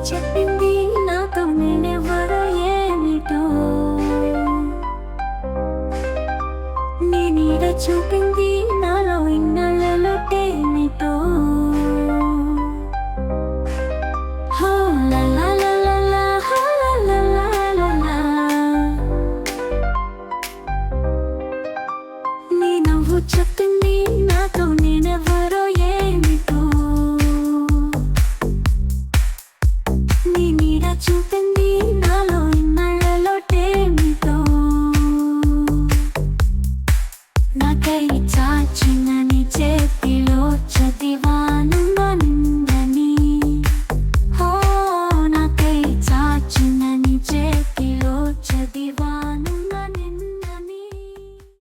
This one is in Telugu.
చెప్పింది నాతో నేనెవరో ఏమిటో, నీ నీడ చూపింది నాలో ఇన్నాళ్ళలో తేమిటో. హో లా లా లా లా లా, హో లా లా లా లా లా. నీ నవ్వు చెప్పింది నాతో నేనెవరో